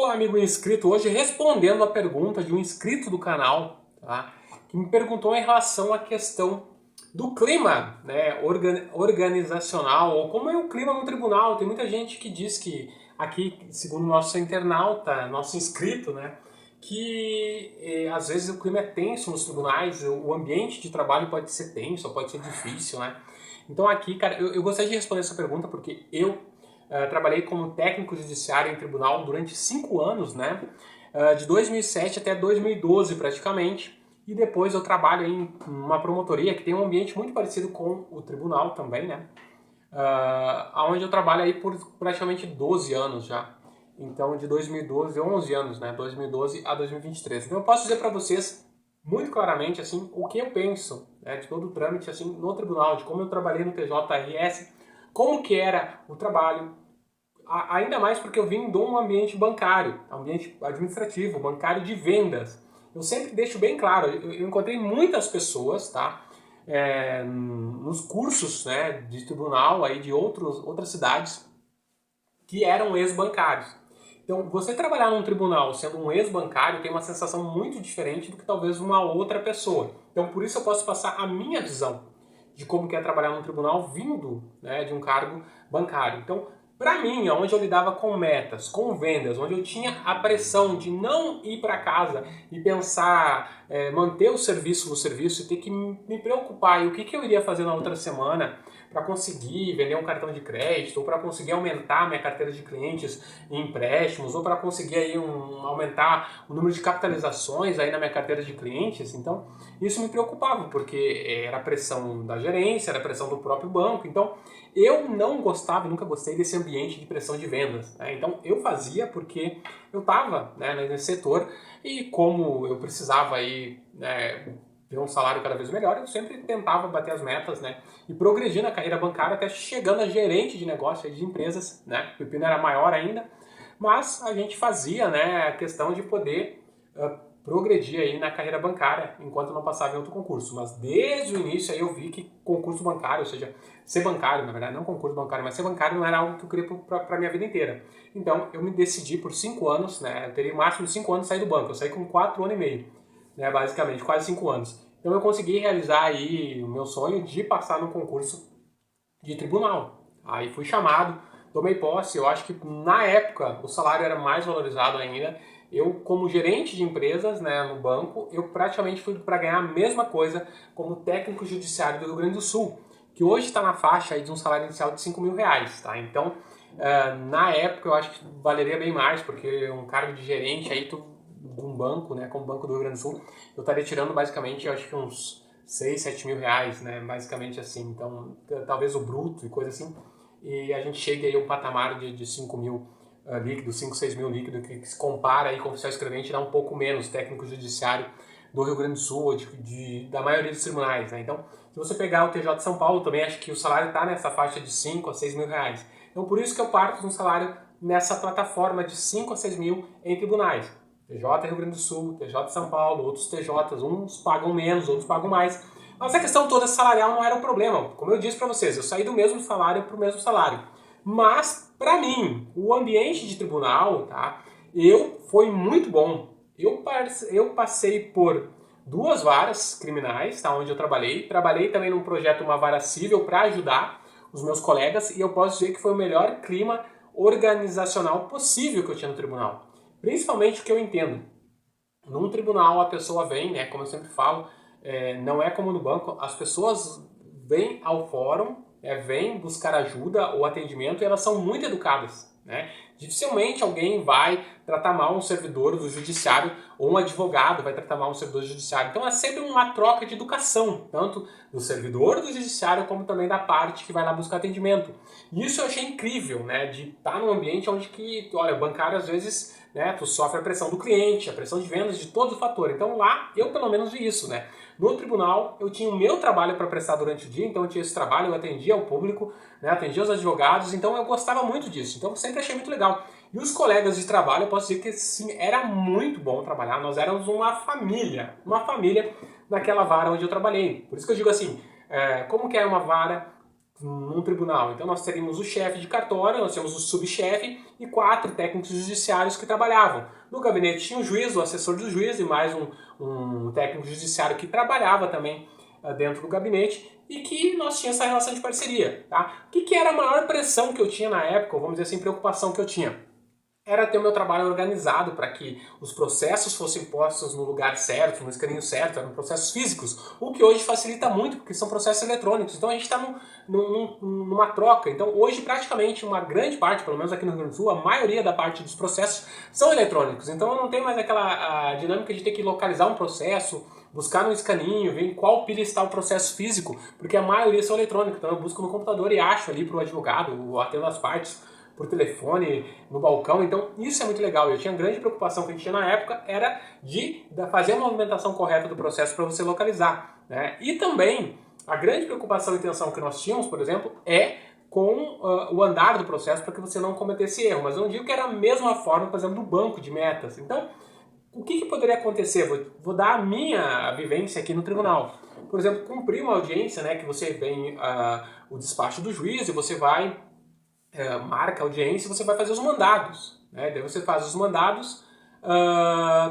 sou amigo inscrito hoje respondendo a pergunta de um inscrito do canal, tá? Que me perguntou em relação à questão do clima, né, organizacional, ou como é o clima no tribunal. Tem muita gente que diz que aqui, segundo nosso internauta, nosso inscrito, né, que às vezes o clima é tenso nos tribunais, o ambiente de trabalho pode ser tenso, pode ser difícil, né? Então aqui, cara, eu gostaria de responder essa pergunta porque eu trabalhei como técnico judiciário em tribunal durante 5 anos, né? De 2007 até 2012 praticamente. E depois eu trabalho em uma promotoria que tem um ambiente muito parecido com o tribunal também, né? Onde eu trabalho aí por praticamente 12 anos já. Então, de 2012, 11 anos, né? 2012 a 2023. Então, eu posso dizer para vocês muito claramente assim o que eu penso, né, de todo o trâmite assim no tribunal, de como eu trabalhei no TJRS, como que era o trabalho, ainda mais porque eu vim de um ambiente bancário, ambiente administrativo, bancário de vendas. Eu sempre deixo bem claro, eu encontrei muitas pessoas, tá, nos cursos, né, de tribunal aí de outras cidades que eram ex-bancários. Então, você trabalhar num tribunal sendo um ex-bancário tem uma sensação muito diferente do que talvez uma outra pessoa. Então, por isso eu posso passar a minha visão de como que é trabalhar num tribunal vindo, né, de um cargo bancário. Então, para mim, onde eu lidava com metas, com vendas, onde eu tinha a pressão de não ir para casa e pensar, manter o serviço no serviço e ter que me preocupar em o que eu iria fazer na outra semana para conseguir vender um cartão de crédito, ou para conseguir aumentar minha carteira de clientes em empréstimos, ou para conseguir aí aumentar o número de capitalizações aí na minha carteira de clientes. Então, isso me preocupava, porque era a pressão da gerência, era a pressão do próprio banco. Então, eu não gostava, nunca gostei desse ambiente de pressão de vendas, né? Então, eu fazia porque eu estava, né, nesse setor e como eu precisava aí, né, ter um salário cada vez melhor, eu sempre tentava bater as metas, né, e progredir na carreira bancária até chegando a gerente de negócio de empresas, né? O pepino era maior ainda, mas a gente fazia, né, a questão de poder progredir aí na carreira bancária enquanto não passava em outro concurso. Mas desde o início aí eu vi que concurso bancário, ou seja, ser bancário, na verdade, não concurso bancário, mas ser bancário não era algo que eu queria para a minha vida inteira. Então eu me decidi por 5 anos, né, eu teria o máximo de 5 anos de sair do banco. Eu saí com 4 anos e meio, né, basicamente, quase 5 anos. Então eu consegui realizar aí o meu sonho de passar no concurso de tribunal. Aí fui chamado, tomei posse. Eu acho que na época o salário era mais valorizado ainda. Eu, como gerente de empresas, né, no banco, eu praticamente fui para ganhar a mesma coisa como técnico judiciário do Rio Grande do Sul, que hoje está na faixa aí de um salário inicial de R$ 5.000, tá? Então, na época eu acho que valeria bem mais, porque um cargo de gerente aí de um banco, né, como o Banco do Rio Grande do Sul, eu estaria tirando basicamente, eu acho que uns 6, 7 mil reais, né? Basicamente assim. Então, talvez o bruto e coisa assim. E a gente chega aí a um patamar de 5 mil líquido, 5, 6 mil líquido, que se compara aí com o oficial escrevente, dá um pouco menos técnico judiciário do Rio Grande do Sul, da maioria dos tribunais, né? Então, se você pegar o TJ de São Paulo, também acho que o salário está nessa faixa de 5 a 6 mil reais. Então, por isso que eu parto de um salário nessa plataforma de 5 a 6 mil em tribunais. TJ Rio Grande do Sul, TJ de São Paulo, outros TJs, uns pagam menos, outros pagam mais. Mas a questão toda salarial não era o problema. Como eu disse para vocês, eu saí do mesmo salário para o mesmo salário. Mas, para mim, o ambiente de tribunal, tá, foi muito bom. Eu passei por 2 varas criminais, tá, onde eu trabalhei. Trabalhei também num projeto, uma vara civil, para ajudar os meus colegas. E eu posso dizer que foi o melhor clima organizacional possível que eu tinha no tribunal. Principalmente o que eu entendo. Num tribunal a pessoa vem, né, como eu sempre falo, não é como no banco, as pessoas vêm ao fórum, vêm buscar ajuda ou atendimento e elas são muito educadas, né? Dificilmente alguém vai tratar mal um servidor do judiciário ou um advogado vai tratar mal um servidor do judiciário. Então é sempre uma troca de educação, tanto do servidor do judiciário como também da parte que vai lá buscar atendimento. E isso eu achei incrível, né, de estar num ambiente onde que, olha, o bancário às vezes, né, tu sofre a pressão do cliente, a pressão de vendas, de todo o fator. Então lá eu pelo menos vi isso, né? No tribunal eu tinha o meu trabalho para prestar durante o dia, então eu tinha esse trabalho, eu atendia o público, né, atendia os advogados, então eu gostava muito disso. Então eu sempre achei muito legal. E os colegas de trabalho, eu posso dizer que sim, era muito bom trabalhar. Nós éramos uma família naquela vara onde eu trabalhei. Por isso que eu digo assim, como que é uma vara num tribunal. Então nós teríamos o chefe de cartório, nós temos o subchefe e 4 técnicos judiciários que trabalhavam. No gabinete tinha o juiz, o assessor do juiz e mais um técnico judiciário que trabalhava também dentro do gabinete e que nós tínhamos essa relação de parceria. Tá? O que era a maior pressão que eu tinha na época, ou vamos dizer assim, preocupação que eu tinha? Era ter o meu trabalho organizado para que os processos fossem postos no lugar certo, no escaninho certo, eram processos físicos, o que hoje facilita muito, porque são processos eletrônicos. Então a gente está numa troca. Então hoje praticamente uma grande parte, pelo menos aqui no Rio Grande do Sul, a maioria da parte dos processos são eletrônicos. Então eu não tenho mais aquela dinâmica de ter que localizar um processo, buscar no escaninho, ver em qual pilha está o processo físico, porque a maioria são eletrônicos. Então eu busco no computador e acho ali para o advogado, atendo as partes, por telefone, no balcão, então isso é muito legal. Eu tinha grande preocupação que a gente tinha na época, era de fazer a movimentação correta do processo para você localizar. Né? E também, a grande preocupação e tensão que nós tínhamos, por exemplo, é com o andar do processo para que você não cometesse erro. Mas eu não digo que era a mesma forma, por exemplo, do banco de metas. Então, o que poderia acontecer? Vou dar a minha vivência aqui no tribunal. Por exemplo, cumprir uma audiência, né, que você vem o despacho do juiz e você vai marca a audiência e você vai fazer os mandados. Né? Daí você faz os mandados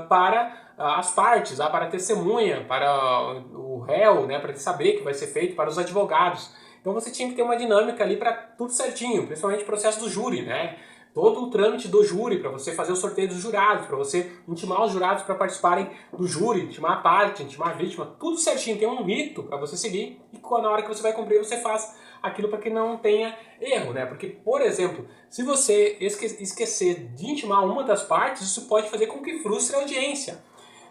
para as partes, para a testemunha, para o réu, né? Para ele saber que vai ser feito, para os advogados. Então você tinha que ter uma dinâmica ali para tudo certinho, principalmente o processo do júri, né? Todo o trâmite do júri, para você fazer o sorteio dos jurados, para você intimar os jurados para participarem do júri, intimar a parte, intimar a vítima, tudo certinho, tem um rito para você seguir e na hora que você vai cumprir você faz aquilo para que não tenha erro, né? Porque, por exemplo, se você esquecer de intimar uma das partes, isso pode fazer com que frustre a audiência,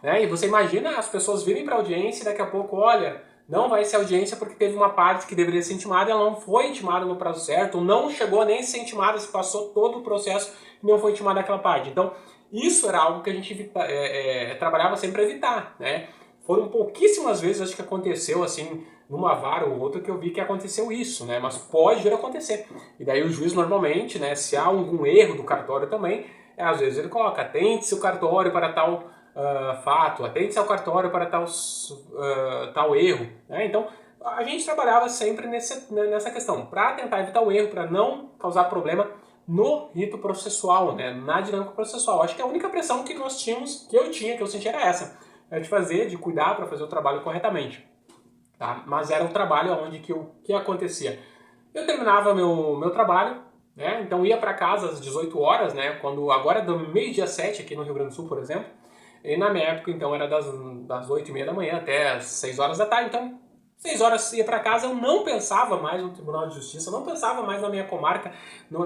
né? E você imagina as pessoas virem para a audiência e daqui a pouco, olha, não vai ser audiência porque teve uma parte que deveria ser intimada e ela não foi intimada no prazo certo, ou não chegou nem a ser intimada, se passou todo o processo e não foi intimada aquela parte. Então, isso era algo que a gente trabalhava sempre para evitar, né? Foram pouquíssimas vezes, acho que aconteceu assim, numa vara ou outra, que eu vi que aconteceu isso, né? Mas pode vir a acontecer. E daí o juiz normalmente, né, se há algum erro do cartório também, às vezes ele coloca, atente-se o cartório para tal fato, atente-se ao cartório para tal erro. Né? Então, a gente trabalhava sempre nessa questão, para tentar evitar o erro, para não causar problema no rito processual, né? Na dinâmica processual. Acho que a única pressão que nós tínhamos, que eu senti era essa, de cuidar para fazer o trabalho corretamente. Tá? Mas era um trabalho onde o que acontecia? Eu terminava meu trabalho, né? Então ia para casa às 18 horas, né? Quando agora é do meio-dia 7 aqui no Rio Grande do Sul, por exemplo. E na minha época, então, era das 8h30 da manhã até as 6 horas da tarde. Então, 6 horas ia para casa, eu não pensava mais no Tribunal de Justiça, eu não pensava mais na minha comarca, na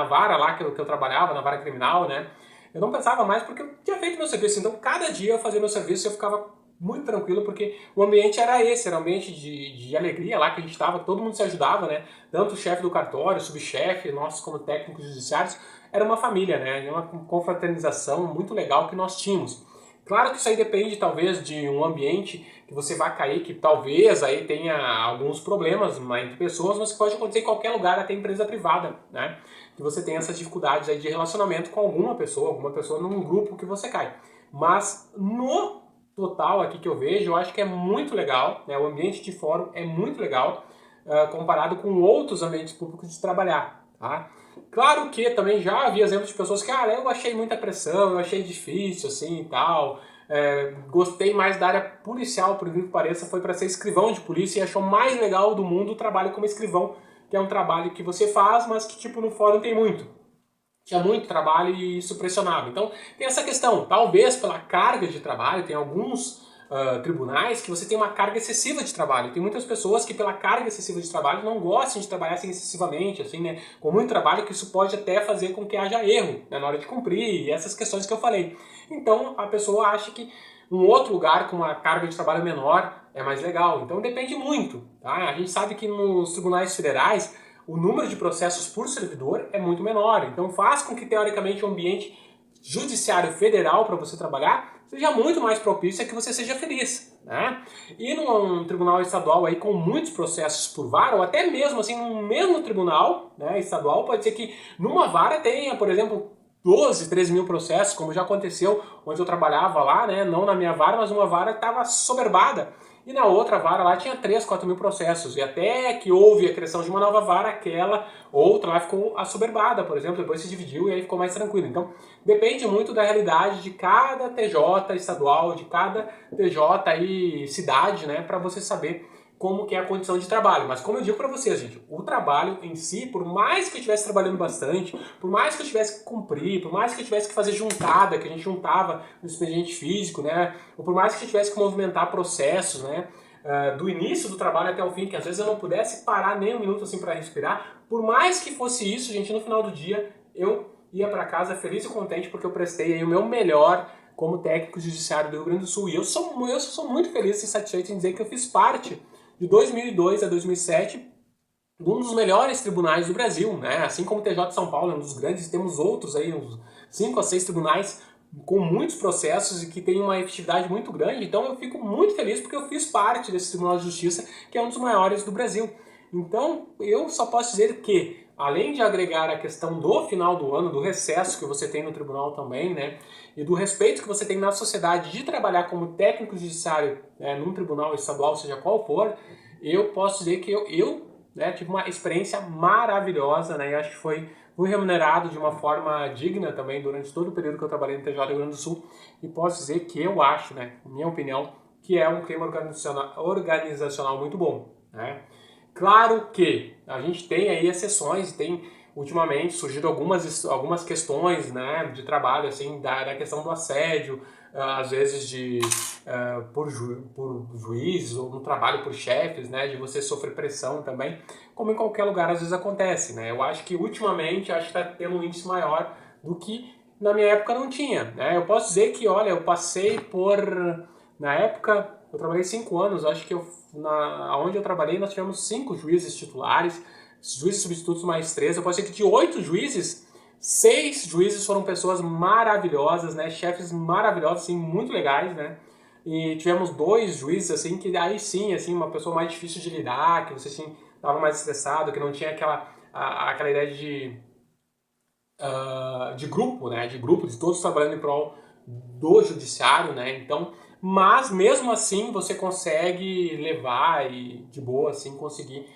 vara lá que eu trabalhava, na vara criminal, né? Eu não pensava mais porque eu tinha feito meu serviço. Então, cada dia eu fazia meu serviço e eu ficava muito tranquilo, porque o ambiente era esse, era um ambiente de alegria lá que a gente estava, todo mundo se ajudava, né? Tanto o chefe do cartório, o subchefe, nós como técnicos judiciários, era uma família, né? Uma confraternização muito legal que nós tínhamos. Claro que isso aí depende, talvez, de um ambiente que você vai cair, que talvez aí tenha alguns problemas entre pessoas, mas pode acontecer em qualquer lugar, até empresa privada, né? Que você tem essas dificuldades aí de relacionamento com alguma pessoa num grupo que você cai. Mas no total aqui que eu vejo, eu acho que é muito legal, né? O ambiente de fórum é muito legal, comparado com outros ambientes públicos de trabalhar, tá? Claro que também já havia exemplos de pessoas que, eu achei muita pressão, eu achei difícil, assim, e tal, gostei mais da área policial, por incrível que pareça, foi para ser escrivão de polícia e achou mais legal do mundo o trabalho como escrivão, que é um trabalho que você faz, mas que, tipo, no fórum tem muito. Tinha muito trabalho e isso pressionava. Então, tem essa questão. Talvez pela carga de trabalho, tem alguns tribunais que você tem uma carga excessiva de trabalho. Tem muitas pessoas que pela carga excessiva de trabalho não gostam de trabalhar assim excessivamente, assim, né? Com muito trabalho, que isso pode até fazer com que haja erro, né, na hora de cumprir, e essas questões que eu falei. Então, a pessoa acha que um outro lugar com uma carga de trabalho menor é mais legal. Então, depende muito. Tá? A gente sabe que nos tribunais federais o número de processos por servidor é muito menor. Então faz com que, teoricamente, o ambiente judiciário federal para você trabalhar seja muito mais propício a que você seja feliz. Né? E num tribunal estadual aí com muitos processos por vara, ou até mesmo assim, no mesmo tribunal, né, estadual, pode ser que numa vara tenha, por exemplo, 12, 13 mil processos, como já aconteceu onde eu trabalhava lá, né, não na minha vara, mas uma vara que estava soberbada. e na outra vara lá tinha 3, 4 mil processos, e até que houve a criação de uma nova vara, aquela outra lá ficou assoberbada, por exemplo, depois se dividiu e aí ficou mais tranquilo. Então, depende muito da realidade de cada TJ estadual, de cada TJ aí cidade, né, para você saber como que é a condição de trabalho. Mas como eu digo para vocês, gente, o trabalho em si, por mais que eu estivesse trabalhando bastante, por mais que eu tivesse que cumprir, por mais que eu tivesse que fazer juntada, que a gente juntava no expediente físico, né, ou por mais que eu tivesse que movimentar processos, né, do início do trabalho até o fim, que às vezes eu não pudesse parar nem um minuto assim para respirar, por mais que fosse isso, gente, no final do dia eu ia para casa feliz e contente porque eu prestei aí o meu melhor como técnico judiciário do Rio Grande do Sul. E eu sou muito feliz e satisfeito em dizer que eu fiz parte de 2002 a 2007 de um dos melhores tribunais do Brasil, né? Assim como o TJ de São Paulo é um dos grandes, temos outros aí, uns 5 a 6 tribunais com muitos processos e que tem uma efetividade muito grande. Então eu fico muito feliz porque eu fiz parte desse Tribunal de Justiça, que é um dos maiores do Brasil. Então eu só posso dizer que, além de agregar a questão do final do ano, do recesso que você tem no tribunal também, né, e do respeito que você tem na sociedade de trabalhar como técnico judiciário, né, num tribunal estadual, seja qual for, eu posso dizer que eu né, tive uma experiência maravilhosa, né, e acho que fui remunerado de uma forma digna também durante todo o período que eu trabalhei no TJ do Rio Grande do Sul, e posso dizer que eu acho, né, minha opinião, que é um clima organizacional muito bom, né. Claro que a gente tem aí exceções, tem ultimamente surgido algumas questões, né, de trabalho, assim, da questão do assédio, às vezes por juízes ou no trabalho por chefes, né, de você sofrer pressão também, como em qualquer lugar às vezes acontece, né. Eu acho que ultimamente acho que está tendo um índice maior do que na minha época não tinha, né. Eu posso dizer que, olha, eu passei na época, eu trabalhei 5 anos, acho que onde eu trabalhei nós tivemos 5 juízes titulares, juízes substitutos mais 3. Eu posso dizer que de 8 juízes, 6 juízes foram pessoas maravilhosas, né? Chefes maravilhosos, assim, muito legais, né? E tivemos 2 juízes, assim, que aí sim, assim, uma pessoa mais difícil de lidar, que você, assim, estava mais estressado, que não tinha aquela ideia de grupo, né? De grupo, de todos trabalhando em prol do judiciário, né? Então, mas mesmo assim você consegue levar e de boa assim conseguir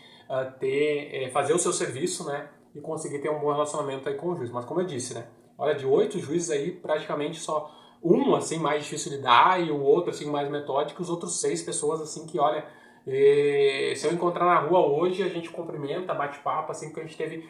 fazer o seu serviço, né? E conseguir ter um bom relacionamento aí com o juiz. Mas como eu disse, né? Olha, de 8 juízes aí, praticamente só um assim mais difícil de dar e o outro assim mais metódico, os outros 6 pessoas assim que olha, se eu encontrar na rua hoje a gente cumprimenta, bate papo assim, porque a gente teve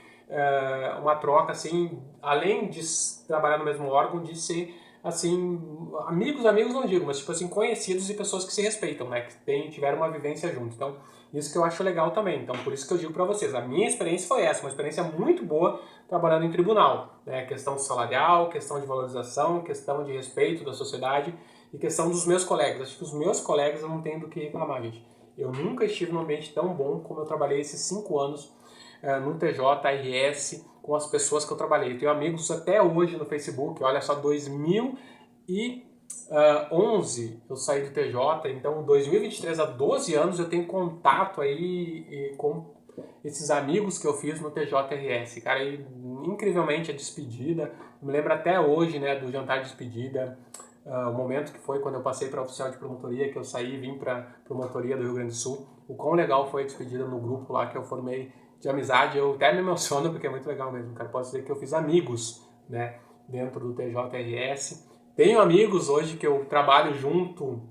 uma troca assim, além de trabalhar no mesmo órgão, de ser assim, amigos não digo, mas tipo assim, conhecidos e pessoas que se respeitam, né, que tiveram uma vivência junto. Então, isso que eu acho legal também. Então, por isso que eu digo para vocês, a minha experiência foi essa, uma experiência muito boa trabalhando em tribunal, né, questão salarial, questão de valorização, questão de respeito da sociedade e questão dos meus colegas. Acho que os meus colegas eu não tenho do que reclamar, gente. Eu nunca estive num ambiente tão bom como eu trabalhei esses 5 anos no TJRS com as pessoas que eu trabalhei. Eu tenho amigos até hoje no Facebook, olha só, 2011 eu saí do TJ, então 2023 há 12 anos eu tenho contato aí com esses amigos que eu fiz no TJRS. Cara, e, incrivelmente a despedida, eu me lembro até hoje, né, do jantar de despedida, o momento que foi quando eu passei para oficial de promotoria, que eu saí e vim para promotoria do Rio Grande do Sul, o quão legal foi a despedida no grupo lá que eu formei de amizade. Eu até me emociono porque é muito legal mesmo, cara. Posso dizer que eu fiz amigos, né, dentro do TJRS. Tenho amigos hoje que eu trabalho junto,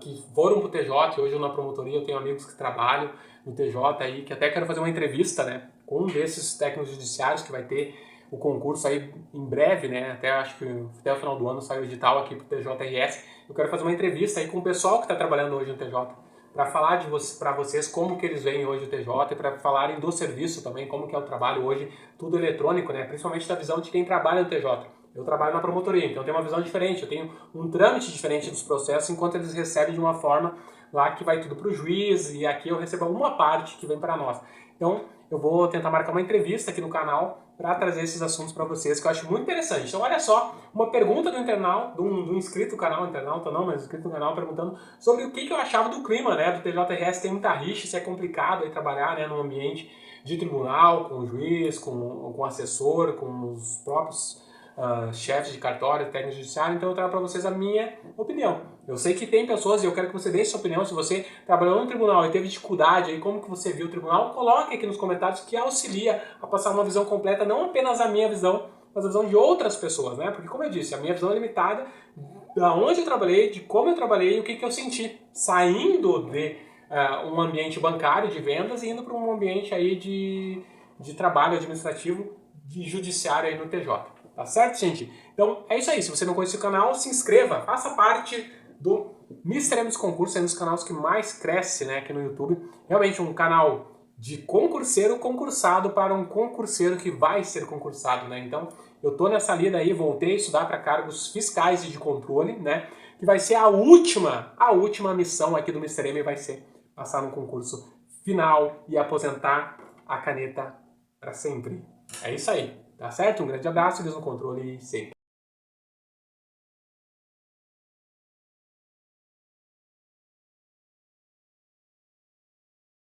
que foram pro TJ, hoje eu na promotoria eu tenho amigos que trabalham no TJ aí, que até quero fazer uma entrevista, né, com um desses técnicos judiciários que vai ter o concurso aí em breve, né, até acho que até o final do ano sai o edital aqui pro TJRS. Eu quero fazer uma entrevista aí com o pessoal que está trabalhando hoje no TJ, para falar para vocês como que eles veem hoje o TJ e para falarem do serviço também, como que é o trabalho hoje, tudo eletrônico, né, principalmente da visão de quem trabalha no TJ. Eu trabalho na promotoria, então eu tenho uma visão diferente, eu tenho um trâmite diferente dos processos, enquanto eles recebem de uma forma lá que vai tudo para o juiz e aqui eu recebo uma parte que vem para nós. Então eu vou tentar marcar uma entrevista aqui no canal para trazer esses assuntos para vocês, que eu acho muito interessante. Então olha só, uma pergunta do internauta, do inscrito do canal, internauta não, mas inscrito do canal, perguntando sobre o que eu achava do clima, né, do TJRS. Tem muita rixa, se é complicado aí trabalhar, né, num ambiente de tribunal, com o juiz, com o assessor, com os próprios chefes de cartório, técnicos judiciários, então eu trago para vocês a minha opinião. Eu sei que tem pessoas, e eu quero que você deixe sua opinião, se você trabalhou no tribunal e teve dificuldade, aí como que você viu o tribunal, coloque aqui nos comentários que auxilia a passar uma visão completa, não apenas a minha visão, mas a visão de outras pessoas, né? Porque como eu disse, a minha visão é limitada, da onde eu trabalhei, de como eu trabalhei e o que eu senti saindo de um ambiente bancário de vendas e indo para um ambiente aí de trabalho administrativo, de judiciário aí no TJ. Tá certo, gente? Então é isso aí. Se você não conhece o canal, se inscreva, faça parte do Mister M dos Concursos, é um dos canais que mais cresce, né, aqui no YouTube. Realmente um canal de concurseiro concursado para um concurseiro que vai ser concursado, né? Então eu tô nessa lida aí, voltei a estudar para cargos fiscais e de controle, né? Que vai ser a última missão aqui do Mister M vai ser passar no concurso final e aposentar a caneta para sempre. É isso aí, tá certo? Um grande abraço, Deus no controle sempre.